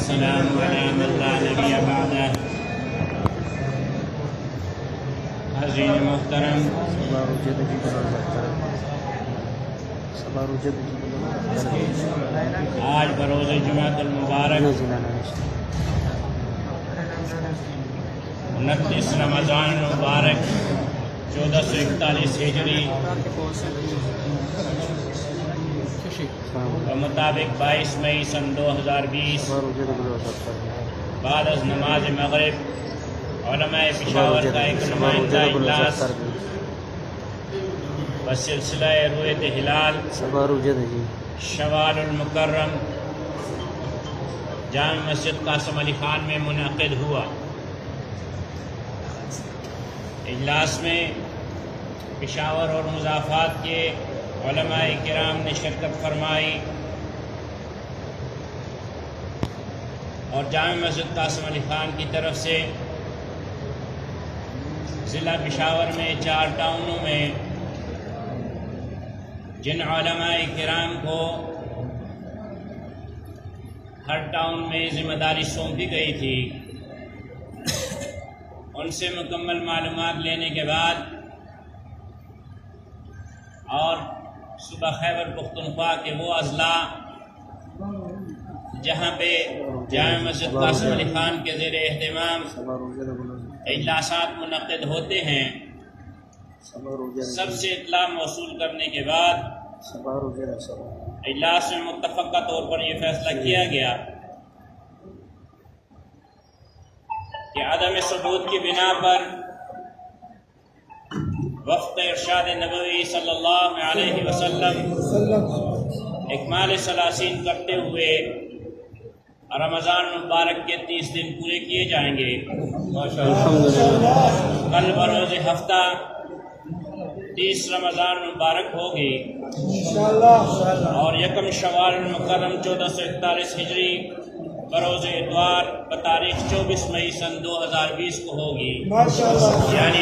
والسلام على من لا نبی بعدہ۔ حاضرین محترم، آج بروز جمعۃ المبارک 29 رمضان المبارک 1441 ہجری و مطابق 22 مئی سن 2020 بعد از نماز مغرب علماء پشاور کا ایک نمائندہ اجلاس بسلسلہ رؤیت ہلال شوال المکرم جامع مسجد قاسم علی خان میں منعقد ہوا۔ اجلاس میں پشاور اور مضافات کے علماء کرام نے شرکت فرمائی اور جامع مسجد قاسم علی خان کی طرف سے ضلع پشاور میں 4 ٹاؤنوں میں جن علماء کرام کو ہر ٹاؤن میں ذمہ داری سونپی گئی تھی، ان سے مکمل معلومات لینے کے بعد اور صوبہ خیبر پختونخوا کے وہ اضلاع جہاں پہ جامع مسجد قاسم علی خان کے زیر اہتمام اجلاسات منعقد ہوتے ہیں، سب سے اطلاع موصول کرنے کے بعد اجلاس میں متفقہ طور پر یہ فیصلہ کیا گیا کہ عدم ثبوت کی بنا پر وفق ارشاد نبوی صلی اللہ علیہ وسلم اکمال ثلاثین کرتے ہوئے رمضان مبارک کے 30 دن پورے کیے جائیں گے۔ کل بروز ہفتہ 30 رمضان مبارک ہوگی اور 1 شوال المکرم 1441 ہجری بروز اتوار بتاریخ 24 مئی سن 2020 کو ہوگی، یعنی